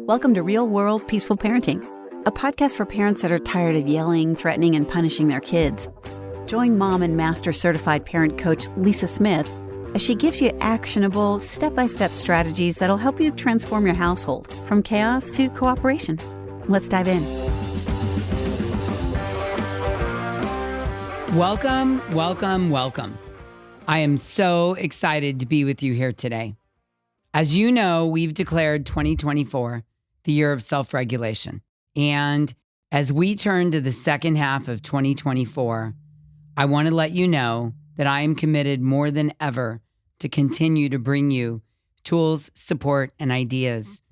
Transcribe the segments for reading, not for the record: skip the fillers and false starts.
Welcome to Real World Peaceful Parenting, a podcast for parents that are tired of yelling, threatening, and punishing their kids. Join mom and master certified parent coach Lisa Smith as she gives you actionable, step-by-step strategies that'll help you transform your household from chaos to cooperation. Let's dive in. Welcome, welcome, welcome. I am so excited to be with you here today. As you know, we've declared 2024 the year of self-regulation. And as we turn to the second half of 2024, I want to let you know that I am committed more than ever to continue to bring you tools, support, and ideas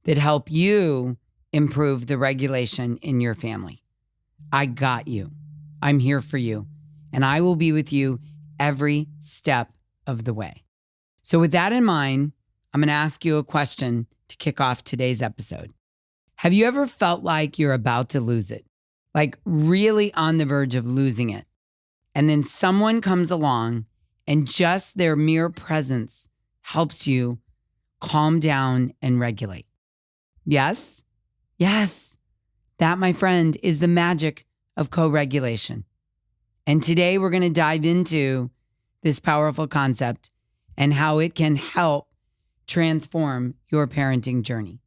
that help you improve the regulation in your family. I got you. I'm here for you. And I will be with you every step of the way. So with that in mind, I'm going to ask you a question to kick off today's episode. Have you ever felt like you're about to lose it? Like really on the verge of losing it? And then someone comes along and just their mere presence helps you calm down and regulate. Yes? Yes. That, my friend, is the magic of co-regulation. And today we're going to dive into this powerful concept and how it can help transform your parenting journey.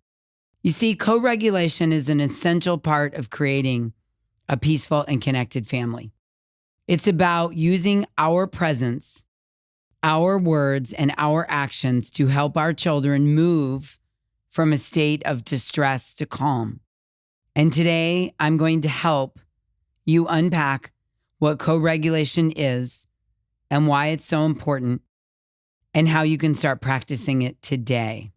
You see, co-regulation is an essential part of creating a peaceful and connected family. It's about using our presence, our words, and our actions to help our children move from a state of distress to calm. And today, I'm going to help you unpack what co-regulation is and why it's so important, and how you can start practicing it today.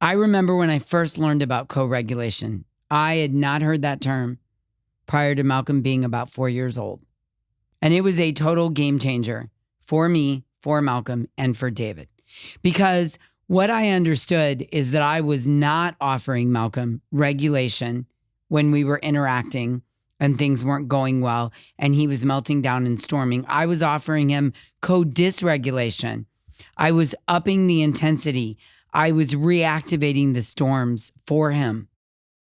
I remember when I first learned about co-regulation, I had not heard that term prior to Malcolm being about 4 years old. And it was a total game changer for me, for Malcolm, and for David. Because what I understood is that I was not offering Malcolm regulation when we were interacting and things weren't going well and he was melting down and storming. I was offering him co-dysregulation. I was upping the intensity. I was reactivating the storms for him.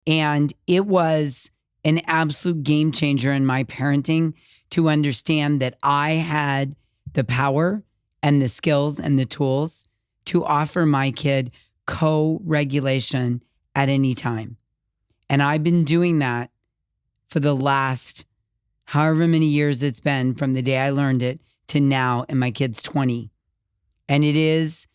And it was an absolute game changer in my parenting to understand that I had the power and the skills and the tools to offer my kid co-regulation at any time. And I've been doing that for the last however many years it's been from the day I learned it to now, and my kid's 20. And it is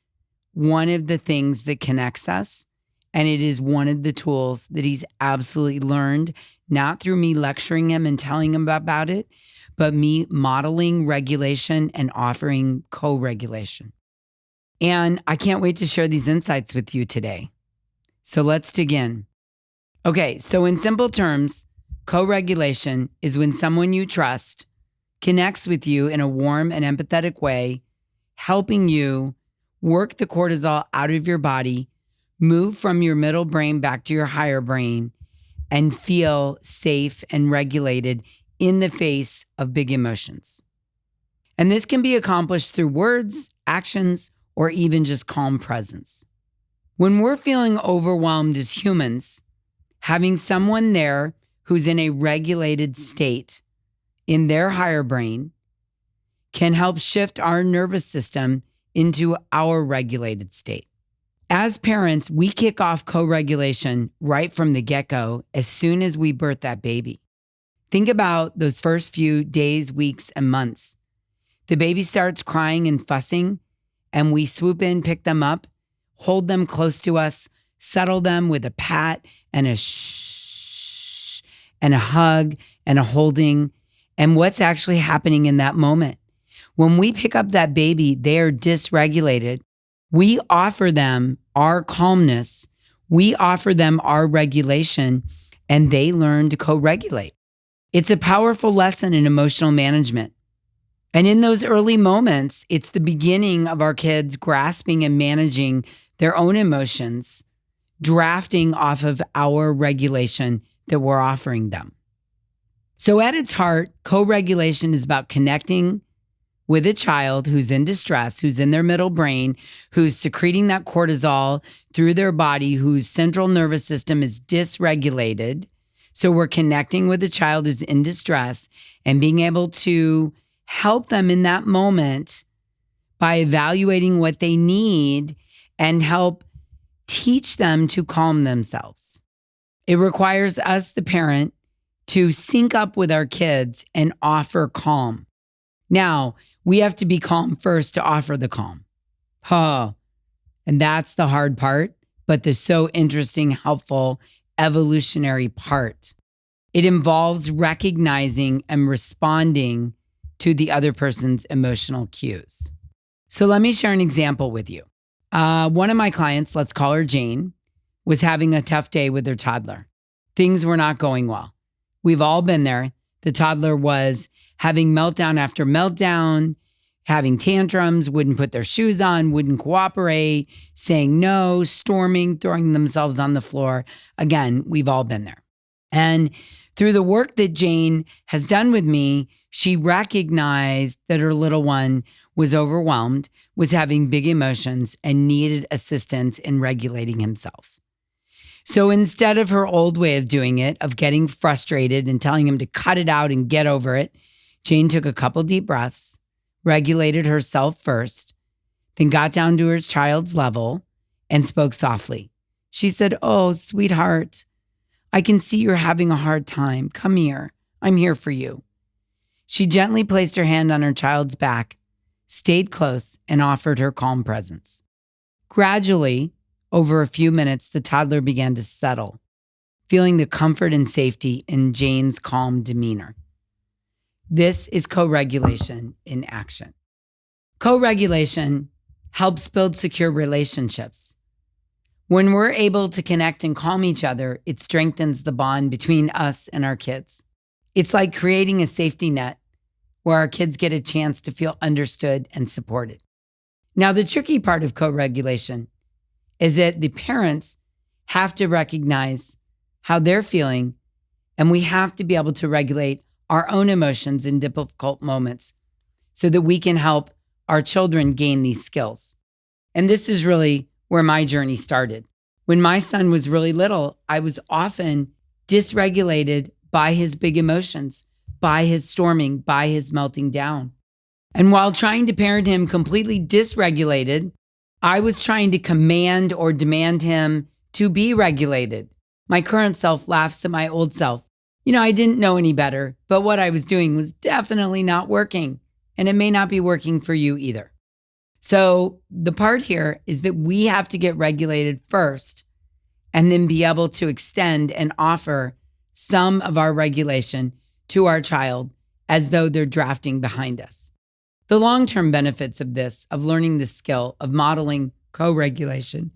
one of the things that connects us. And it is one of the tools that he's absolutely learned, not through me lecturing him and telling him about it, but me modeling regulation and offering co-regulation. And I can't wait to share these insights with you today. So let's dig in. Okay, so in simple terms, co-regulation is when someone you trust connects with you in a warm and empathetic way, helping you work the cortisol out of your body, move from your middle brain back to your higher brain, and feel safe and regulated in the face of big emotions. And this can be accomplished through words, actions, or even just calm presence. When we're feeling overwhelmed as humans, having someone there who's in a regulated state in their higher brain can help shift our nervous system into our regulated state. As parents, we kick off co-regulation right from the get-go as soon as we birth that baby. Think about those first few days, weeks, and months. The baby starts crying and fussing, and we swoop in, pick them up, hold them close to us, settle them with a pat and a shh, and a hug and a holding, and what's actually happening in that moment. When we pick up that baby, they are dysregulated. We offer them our calmness. We offer them our regulation, and they learn to co-regulate. It's a powerful lesson in emotional management. And in those early moments, it's the beginning of our kids grasping and managing their own emotions, drafting off of our regulation that we're offering them. So at its heart, co-regulation is about connecting with a child who's in distress, who's in their middle brain, who's secreting that cortisol through their body, whose central nervous system is dysregulated. So we're connecting with a child who's in distress and being able to help them in that moment by evaluating what they need and help teach them to calm themselves. It requires us, the parent, to sync up with our kids and offer calm. Now, we have to be calm first to offer the calm. And that's the hard part, but the so interesting, helpful, evolutionary part. It involves recognizing and responding to the other person's emotional cues. So let me share an example with you. One of my clients, let's call her Jane, was having a tough day with her toddler. Things were not going well. We've all been there. The toddler was having meltdown after meltdown, having tantrums, wouldn't put their shoes on, wouldn't cooperate, saying no, storming, throwing themselves on the floor. Again, we've all been there. And through the work that Jane has done with me, she recognized that her little one was overwhelmed, was having big emotions, and needed assistance in regulating himself. So instead of her old way of doing it, of getting frustrated and telling him to cut it out and get over it, Jane took a couple deep breaths, regulated herself first, then got down to her child's level and spoke softly. She said, "Oh, sweetheart, I can see you're having a hard time. Come here. I'm here for you." She gently placed her hand on her child's back, stayed close, and offered her calm presence. Gradually, over a few minutes, the toddler began to settle, feeling the comfort and safety in Jane's calm demeanor. This is co-regulation in action. Co-regulation helps build secure relationships. When we're able to connect and calm each other, it strengthens the bond between us and our kids. It's like creating a safety net where our kids get a chance to feel understood and supported. Now, the tricky part of co-regulation is that the parents have to recognize how they're feeling, and we have to be able to regulate our own emotions in difficult moments so that we can help our children gain these skills. And this is really where my journey started. When my son was really little, I was often dysregulated by his big emotions, by his storming, by his melting down. And while trying to parent him completely dysregulated, I was trying to command or demand him to be regulated. My current self laughs at my old self. I didn't know any better, but what I was doing was definitely not working, and it may not be working for you either. So the part here is that we have to get regulated first and then be able to extend and offer some of our regulation to our child as though they're drafting behind us. The long-term benefits of this, of learning the skill of modeling co-regulation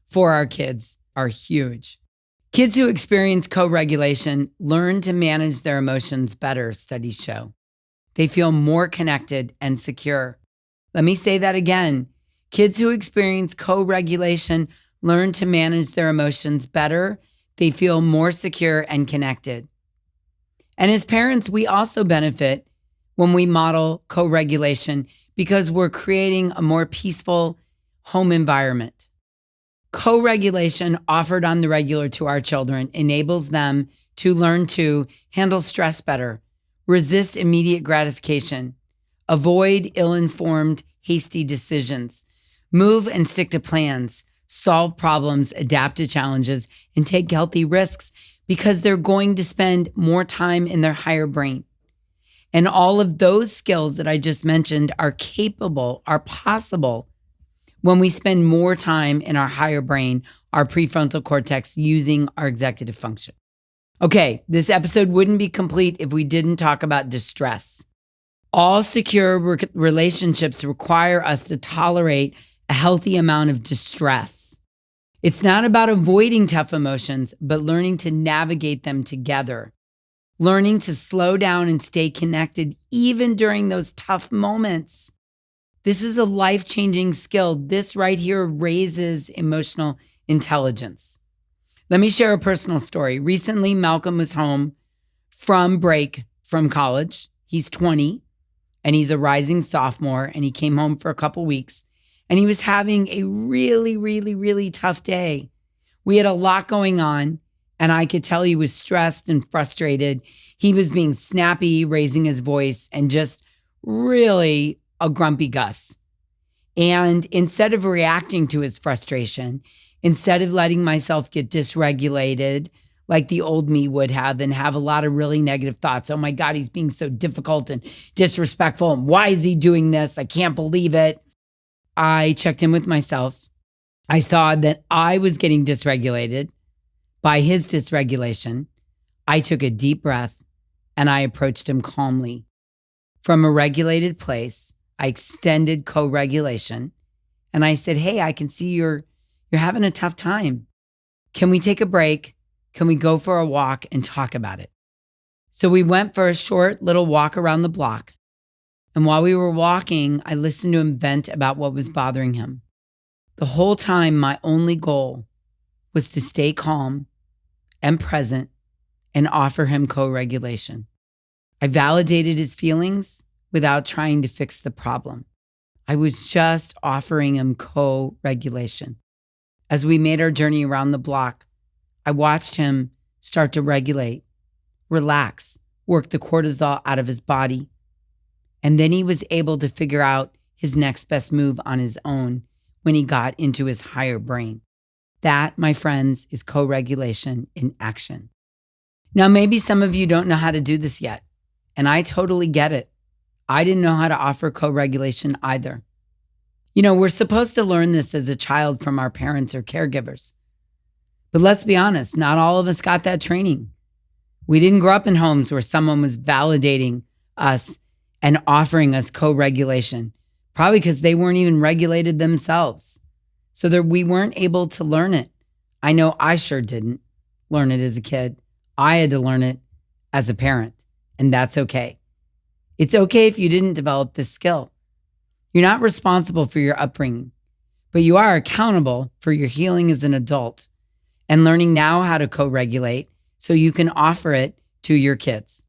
for our kids, are huge. Kids who experience co-regulation learn to manage their emotions better, studies show. They feel more connected and secure. Let me say that again. Kids who experience co-regulation learn to manage their emotions better. They feel more secure and connected. And as parents, we also benefit when we model co-regulation because we're creating a more peaceful home environment. Co-regulation offered on the regular to our children enables them to learn to handle stress better, resist immediate gratification, avoid ill-informed, hasty decisions, move and stick to plans, solve problems, adapt to challenges, and take healthy risks because they're going to spend more time in their higher brain. And all of those skills that I just mentioned are possible when we spend more time in our higher brain, our prefrontal cortex, using our executive function. Okay, this episode wouldn't be complete if we didn't talk about distress. All secure relationships require us to tolerate a healthy amount of distress. It's not about avoiding tough emotions, but learning to navigate them together. Learning to slow down and stay connected even during those tough moments. This is a life-changing skill. This right here raises emotional intelligence. Let me share a personal story. Recently, Malcolm was home from break from college. He's 20, and he's a rising sophomore, and he came home for a couple weeks, and he was having a really, really, really tough day. We had a lot going on, and I could tell he was stressed and frustrated. He was being snappy, raising his voice, and just really a grumpy Gus. And instead of reacting to his frustration, instead of letting myself get dysregulated like the old me would have and have a lot of really negative thoughts, oh my God, he's being so difficult and disrespectful, and why is he doing this? I can't believe it. I checked in with myself. I saw that I was getting dysregulated by his dysregulation. I took a deep breath and I approached him calmly. From a regulated place, I extended co-regulation and I said, hey, I can see you're having a tough time. Can we take a break? Can we go for a walk and talk about it? So we went for a short little walk around the block. And while we were walking, I listened to him vent about what was bothering him. The whole time, my only goal was to stay calm and present and offer him co-regulation. I validated his feelings without trying to fix the problem. I was just offering him co-regulation. As we made our journey around the block, I watched him start to regulate, relax, work the cortisol out of his body. And then he was able to figure out his next best move on his own when he got into his higher brain. That, my friends, is co-regulation in action. Now, maybe some of you don't know how to do this yet, and I totally get it. I didn't know how to offer co-regulation either. You know, we're supposed to learn this as a child from our parents or caregivers. But let's be honest, not all of us got that training. We didn't grow up in homes where someone was validating us and offering us co-regulation, probably because they weren't even regulated themselves. So that we weren't able to learn it. I know I sure didn't learn it as a kid. I had to learn it as a parent, and that's okay. It's okay if you didn't develop this skill. You're not responsible for your upbringing, but you are accountable for your healing as an adult and learning now how to co-regulate so you can offer it to your kids.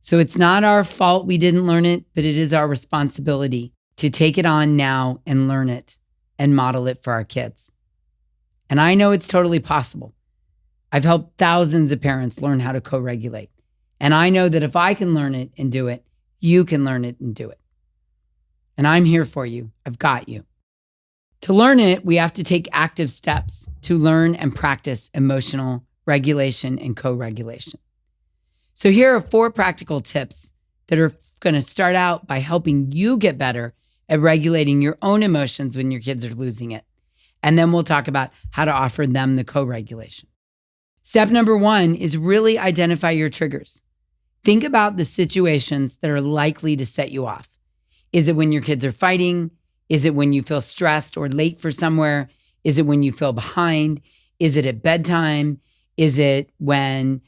So it's not our fault we didn't learn it, but it is our responsibility to take it on now and learn it and model it for our kids. And I know it's totally possible. I've helped thousands of parents learn how to co-regulate. And I know that if I can learn it and do it, you can learn it and do it. And I'm here for you. I've got you. To learn it, we have to take active steps to learn and practice emotional regulation and co-regulation. So here are 4 practical tips that are going to start out by helping you get better at regulating your own emotions when your kids are losing it. And then we'll talk about how to offer them the co-regulation. Step number 1 is really identify your triggers. Think about the situations that are likely to set you off. Is it when your kids are fighting? Is it when you feel stressed or late for somewhere? Is it when you feel behind? Is it at bedtime? Is it when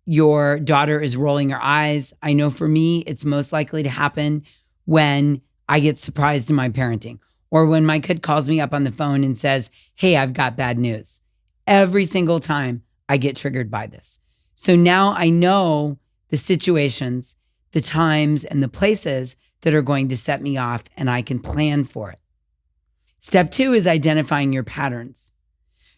your daughter is rolling her eyes? I know for me, it's most likely to happen when I get surprised in my parenting or when my kid calls me up on the phone and says, hey, I've got bad news. Every single time I get triggered by this. So now I know the situations, the times, and the places that are going to set me off, and I can plan for it. Step 2 is identifying your patterns.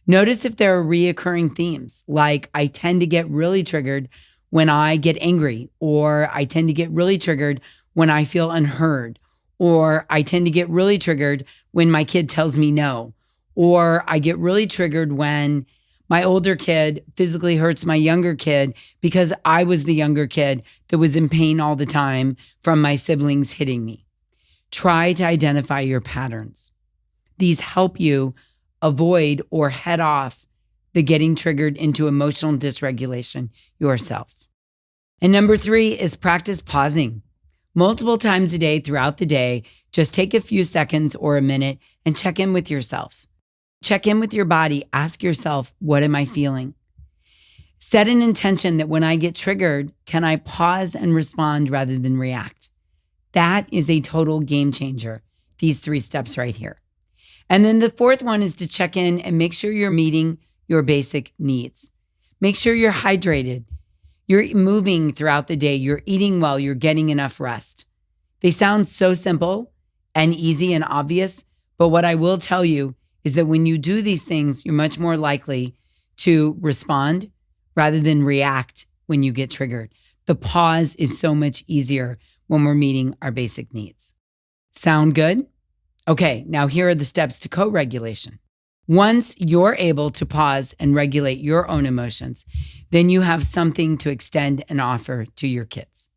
Notice if there are reoccurring themes, like I tend to get really triggered when I get angry, or I tend to get really triggered when I feel unheard, or I tend to get really triggered when my kid tells me no, or I get really triggered when my older kid physically hurts my younger kid because I was the younger kid that was in pain all the time from my siblings hitting me. Try to identify your patterns. These help you avoid or head off the getting triggered into emotional dysregulation yourself. And number 3 is practice pausing. Multiple times a day throughout the day, just take a few seconds or a minute and check in with yourself. Check in with your body. Ask yourself, what am I feeling? Set an intention that when I get triggered, can I pause and respond rather than react? That is a total game changer, these 3 steps right here. And then the 4th one is to check in and make sure you're meeting your basic needs. Make sure you're hydrated. You're moving throughout the day. You're eating well. You're getting enough rest. They sound so simple and easy and obvious, but what I will tell you is that when you do these things, you're much more likely to respond rather than react when you get triggered. The pause is so much easier when we're meeting our basic needs. Sound good? Okay, now here are the steps to co-regulation. Once you're able to pause and regulate your own emotions, then you have something to extend and offer to your kids.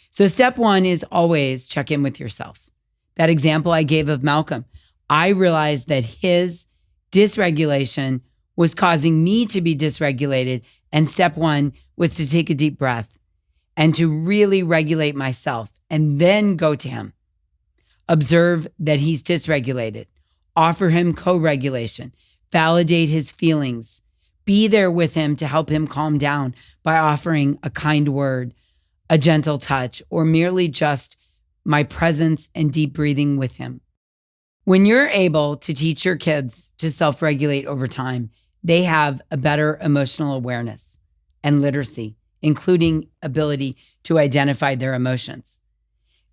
So step one is always check in with yourself. That example I gave of Malcolm, I realized that his dysregulation was causing me to be dysregulated. And step one was to take a deep breath and to really regulate myself and then go to him. Observe that he's dysregulated. Offer him co-regulation. Validate his feelings. Be there with him to help him calm down by offering a kind word, a gentle touch, or merely just my presence and deep breathing with him. When you're able to teach your kids to self-regulate over time, they have a better emotional awareness and literacy, including ability to identify their emotions.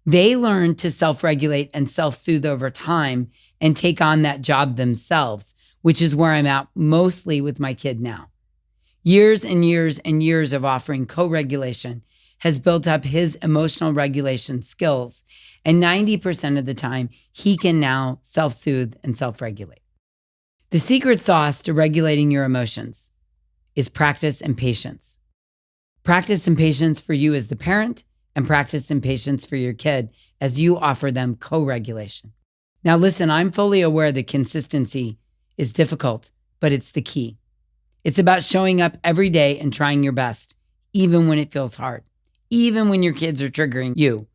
They learn to self-regulate and self-soothe over time and take on that job themselves, which is where I'm at mostly with my kid now. Years and years and years of offering co-regulation has built up his emotional regulation skills, and 90% of the time, he can now self-soothe and self-regulate. The secret sauce to regulating your emotions is practice and patience. Practice and patience for you as the parent, and practice and patience for your kid as you offer them co-regulation. Now listen, I'm fully aware that consistency is difficult, but it's the key. It's about showing up every day and trying your best, even when it feels hard, even when your kids are triggering you,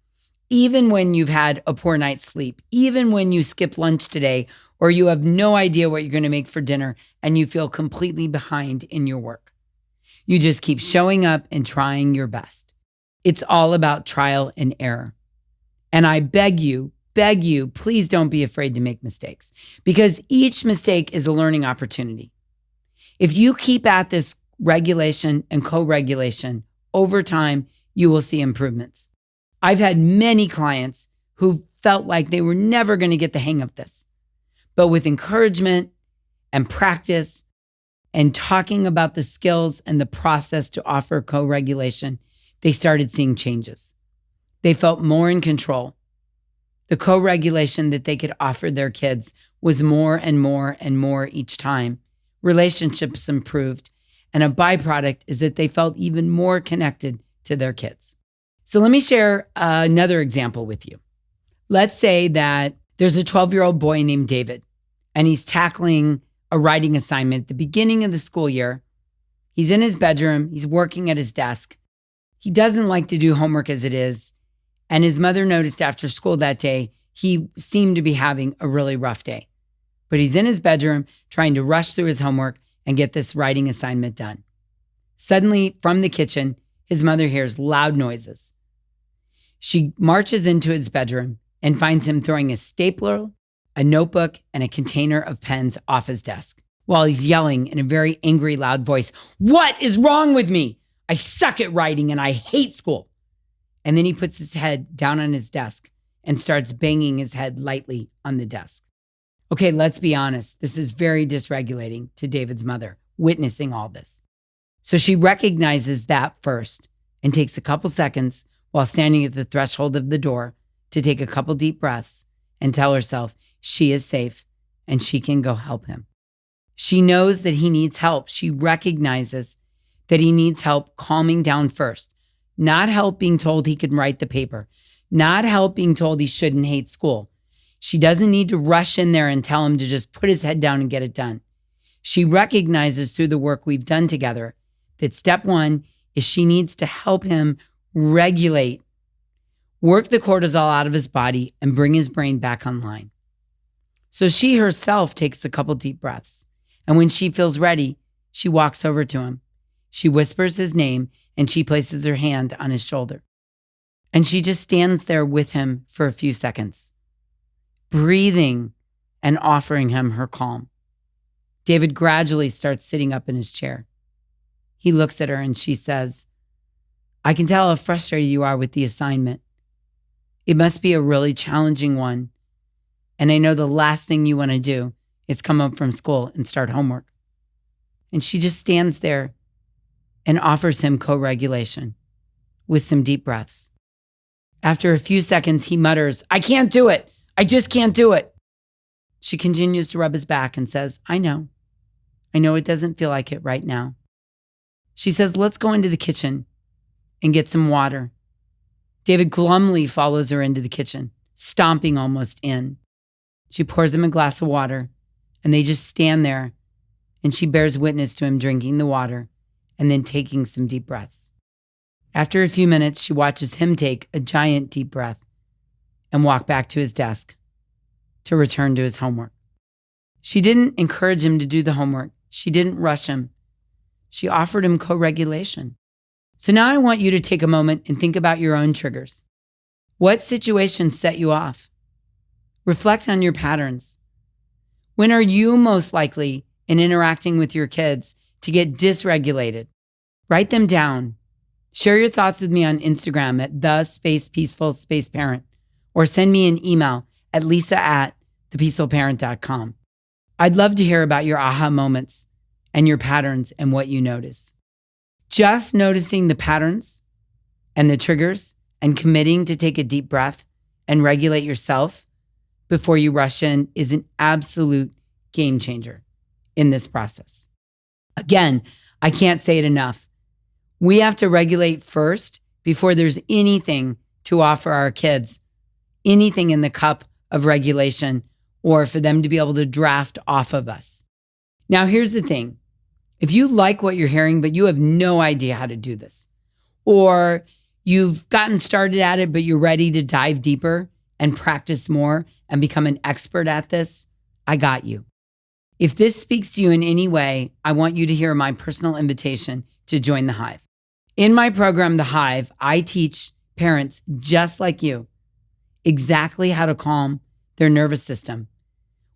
even when you've had a poor night's sleep, even when you skipped lunch today, or you have no idea what you're going to make for dinner and you feel completely behind in your work. You just keep showing up and trying your best. It's all about trial and error. And I beg you, please don't be afraid to make mistakes, because each mistake is a learning opportunity. If you keep at this regulation and co-regulation over time, you will see improvements. I've had many clients who felt like they were never going to get the hang of this. But with encouragement and practice and talking about the skills and the process to offer co-regulation, they started seeing changes. They felt more in control. The co-regulation that they could offer their kids was more and more and more each time. Relationships improved, and a byproduct is that they felt even more connected to their kids. So let me share another example with you. Let's say that there's a 12-year-old boy named David, and he's tackling a writing assignment at the beginning of the school year. He's in his bedroom. He's working at his desk. He doesn't like to do homework as it is. And his mother noticed after school that day, he seemed to be having a really rough day. But he's in his bedroom trying to rush through his homework and get this writing assignment done. Suddenly, from the kitchen, his mother hears loud noises. She marches into his bedroom and finds him throwing a stapler, a notebook, and a container of pens off his desk while he's yelling in a very angry, loud voice, "What is wrong with me? I suck at writing and I hate school." And then he puts his head down on his desk and starts banging his head lightly on the desk. Okay, let's be honest. This is very dysregulating to David's mother, witnessing all this. So she recognizes that first and takes a couple seconds while standing at the threshold of the door to take a couple deep breaths and tell herself she is safe and she can go help him. She knows that he needs help. She recognizes that he needs help calming down first, not help being told he can write the paper, not help being told he shouldn't hate school. She doesn't need to rush in there and tell him to just put his head down and get it done. She recognizes through the work we've done together that step one is she needs to help him regulate, work the cortisol out of his body, and bring his brain back online. So she herself takes a couple deep breaths. And when she feels ready, she walks over to him. She whispers his name and she places her hand on his shoulder. And she just stands there with him for a few seconds, breathing and offering him her calm. David gradually starts sitting up in his chair. He looks at her and she says, "I can tell how frustrated you are with the assignment. It must be a really challenging one. And I know the last thing you want to do is come home from school and start homework." And she just stands there and offers him co-regulation with some deep breaths. After a few seconds, he mutters, "I can't do it. I just can't do it." She continues to rub his back and says, I know it doesn't feel like it right now." She says, "Let's go into the kitchen and get some water." David glumly follows her into the kitchen, stomping almost in. She pours him a glass of water, and they just stand there, and she bears witness to him drinking the water and then taking some deep breaths. After a few minutes, she watches him take a giant deep breath and walk back to his desk to return to his homework. She didn't encourage him to do the homework. She didn't rush him. She offered him co-regulation. So now I want you to take a moment and think about your own triggers. What situations set you off? Reflect on your patterns. When are you most likely in interacting with your kids to get dysregulated? Write them down. Share your thoughts with me on Instagram at @peaceful_parent or send me an email at lisa@thepeacefulparent.com. I'd love to hear about your aha moments and your patterns and what you notice. Just noticing the patterns and the triggers and committing to take a deep breath and regulate yourself before you rush in is an absolute game changer in this process. Again, I can't say it enough. We have to regulate first before there's anything to offer our kids, anything in the cup of regulation, or for them to be able to draft off of us. Now, here's the thing. If you like what you're hearing, but you have no idea how to do this, or you've gotten started at it, but you're ready to dive deeper and practice more and become an expert at this, I got you. If this speaks to you in any way, I want you to hear my personal invitation to join the Hive. In my program, The Hive, I teach parents just like you exactly how to calm their nervous system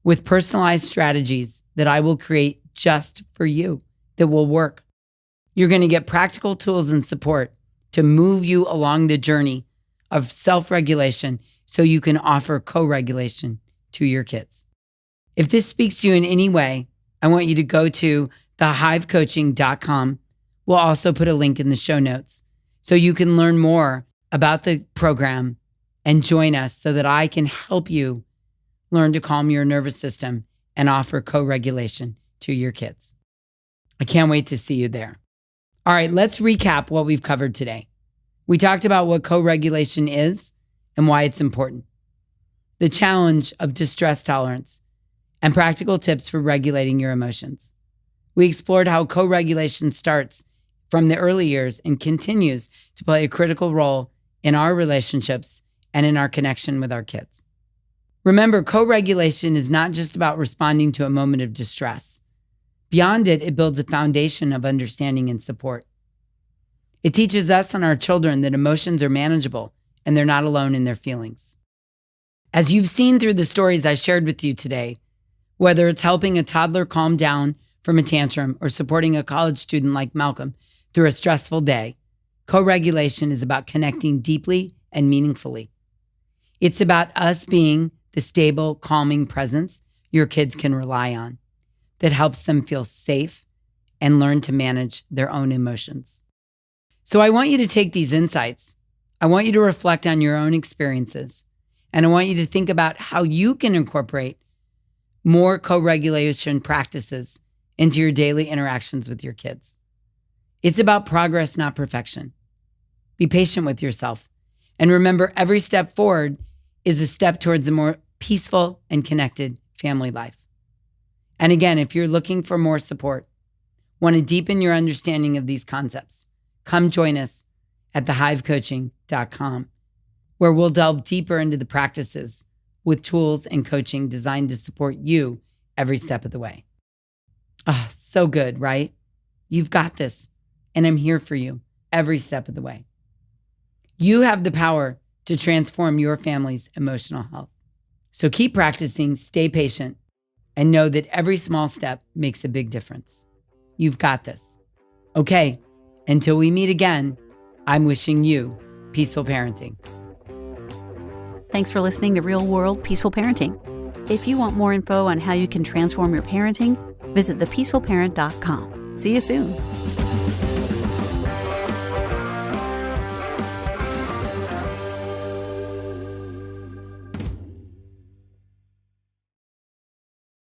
with personalized strategies that I will create just for you that will work. You're going to get practical tools and support to move you along the journey of self-regulation so you can offer co-regulation to your kids. If this speaks to you in any way, I want you to go to thehivecoaching.com. We'll also put a link in the show notes so you can learn more about the program and join us so that I can help you learn to calm your nervous system and offer co-regulation to your kids. I can't wait to see you there. All right, let's recap what we've covered today. We talked about what co-regulation is and why it's important, the challenge of distress tolerance, and practical tips for regulating your emotions. We explored how co-regulation starts from the early years and continues to play a critical role in our relationships and in our connection with our kids. Remember, co-regulation is not just about responding to a moment of distress. Beyond it, it builds a foundation of understanding and support. It teaches us and our children that emotions are manageable and they're not alone in their feelings. As you've seen through the stories I shared with you today, whether it's helping a toddler calm down from a tantrum or supporting a college student like Malcolm through a stressful day, co-regulation is about connecting deeply and meaningfully. It's about us being the stable, calming presence your kids can rely on that helps them feel safe and learn to manage their own emotions. So I want you to take these insights. I want you to reflect on your own experiences. And I want you to think about how you can incorporate more co-regulation practices into your daily interactions with your kids. It's about progress, not perfection. Be patient with yourself. And remember, every step forward is a step towards a more peaceful and connected family life. And again, if you're looking for more support, want to deepen your understanding of these concepts, come join us at thehivecoaching.com, where we'll delve deeper into the practices with tools and coaching designed to support you every step of the way. Oh, so good, right? You've got this, and I'm here for you every step of the way. You have the power to transform your family's emotional health. So keep practicing, stay patient, and know that every small step makes a big difference. You've got this. Okay, until we meet again, I'm wishing you peaceful parenting. Thanks for listening to Real World Peaceful Parenting. If you want more info on how you can transform your parenting, visit thepeacefulparent.com. See you soon.